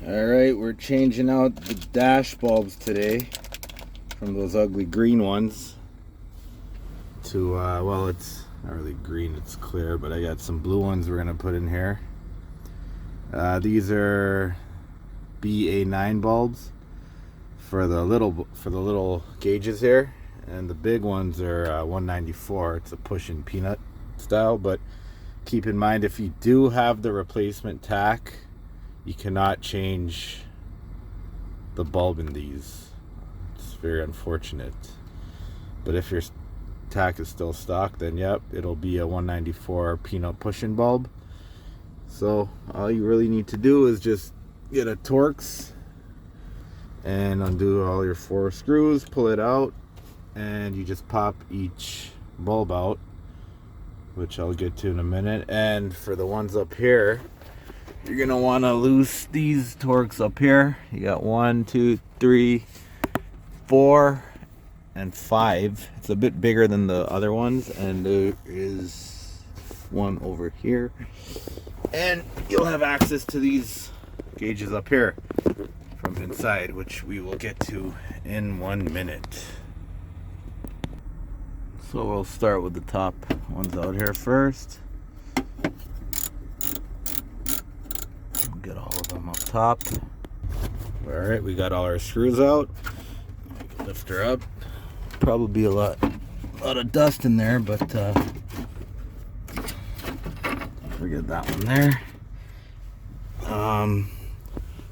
Alright, we're changing out the dash bulbs today from those ugly green ones to, well, it's not really green, it's clear, but I got some blue ones we're going to put in here. These are BA9 bulbs for the little gauges here, and the big ones are 194. It's a push-in peanut style, but keep in mind if you do have the replacement tack, you cannot change the bulb in these. It's very unfortunate. But if your tack is still stock, then yep, it'll be a 194 peanut push-in bulb. So all you really need to do is just get a Torx and undo all your 4 screws, pull it out, and you just pop each bulb out, which I'll get to in a minute. And for the ones up here, you're gonna want to loose these Torx up here. You got 1, 2, 3, 4, and 5. It's a bit bigger than the other ones, and there is one over here. And you'll have access to these gauges up here from inside, which we will get to in 1 minute. So we'll start with the top ones out here first. Get all of them up top. Alright, we got all our screws out. Lift her up. Probably a lot of dust in there, but forget that one there.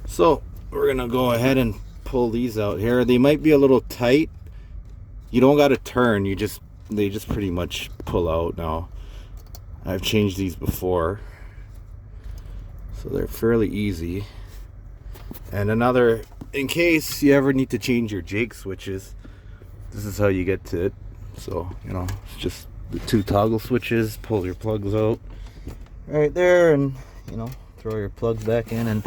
So we're gonna go ahead and pull these out here. They might be a little tight. You don't gotta turn, they just pretty much pull out now. I've changed these before, so they're fairly easy. And another, in case you ever need to change your Jake switches, this is how you get to it. So, you know, it's just the 2 toggle switches, pull your plugs out right there, and, you know, throw your plugs back in and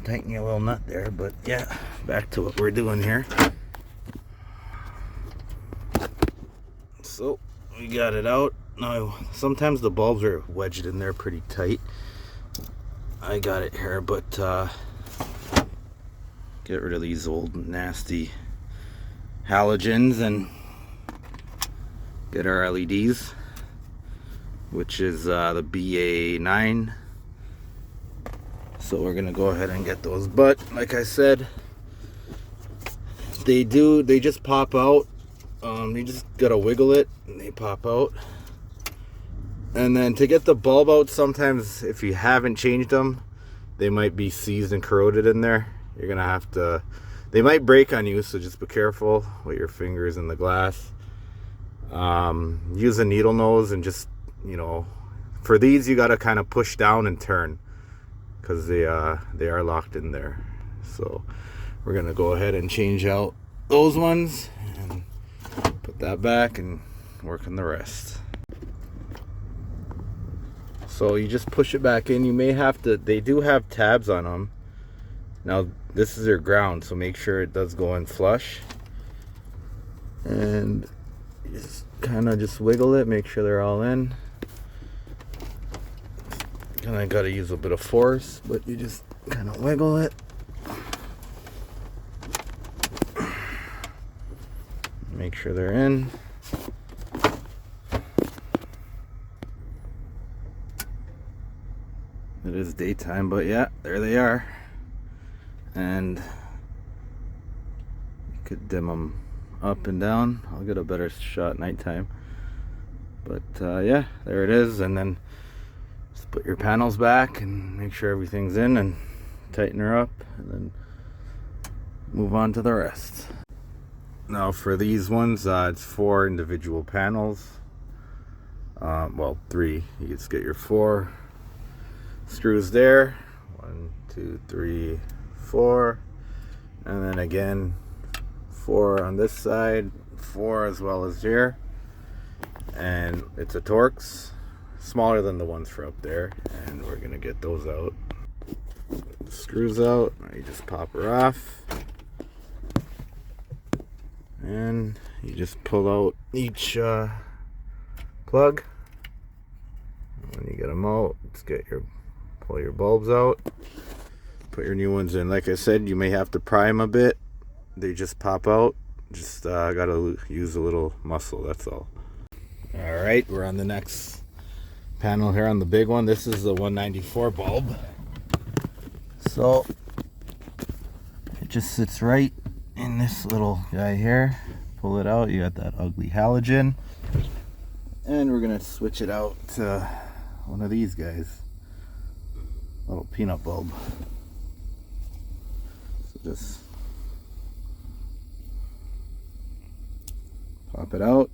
tighten your little nut there. But yeah, back to what we're doing here. So, we got it out. Now, sometimes the bulbs are wedged in there pretty tight. I got it here, but get rid of these old nasty halogens and get our LEDs, which is the BA9. So we're gonna go ahead and get those, but like I said, they just pop out. You just gotta wiggle it and they pop out. And then to get the bulb out, sometimes if you haven't changed them, they might be seized and corroded in there. You're gonna have to, they might break on you, so just be careful with your fingers in the glass. Use a needle nose and just, you know, for these you gotta kind of push down and turn, because they are locked in there. So we're gonna go ahead and change out those ones and put that back and work on the rest. So you just push it back in. You may have to, they do have tabs on them. Now this is your ground, so make sure it does go in flush. And you just kind of just wiggle it, make sure they're all in. And I gotta use a bit of force, but you just kind of wiggle it. Make sure they're in. It is daytime, but yeah, there they are. And you could dim them up and down. I'll get a better shot nighttime. But yeah, there it is. And then just put your panels back and make sure everything's in and tighten her up, and then move on to the rest. Now for these ones, it's 4 individual panels. Well, 3. You just get your 4 screws there. 1, 2, 3, 4. And then again 4 on this side, 4 as well as here. And it's a Torx, smaller than the ones for up there, and we're gonna get those out. Get the screws out. You just pop her off, and you just pull out each plug. When you get them out, pull your bulbs out. put your new ones in. Like I said, you may have to pry them a bit. They just pop out. Just gotta use a little muscle, that's all. Alright, we're on the next panel here on the big one. This is the 194 bulb. So it just sits right in this little guy here. Pull it out, you got that ugly halogen. And we're gonna switch it out to one of these guys. Little peanut bulb. So just pop it out.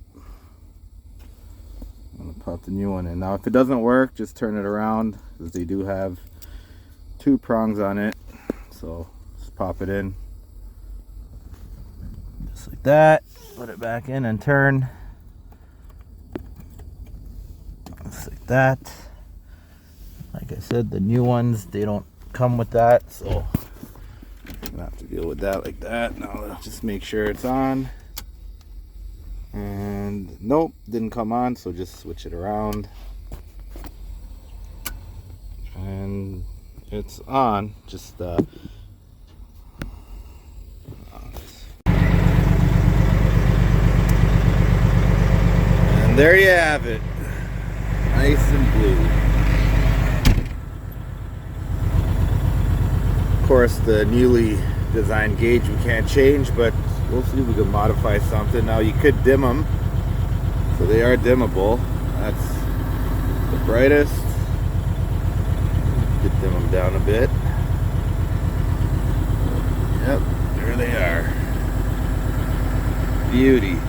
I'm gonna pop the new one in. Now if it doesn't work, just turn it around, because they do have 2 prongs on it. So just pop it in. Just like that. Put it back in and turn. Just like that. Like I said, the new ones, they don't come with that, so I'm gonna have to deal with that like that. Now just make sure it's on. And nope, didn't come on, so just switch it around. And it's on. Just and there you have it. Nice and blue. Of course, the newly designed gauge we can't change, but we'll see if we can modify something. Now you could dim them, so they are dimmable. That's the brightest. Could dim them down a bit. Yep, there they are. Beauty.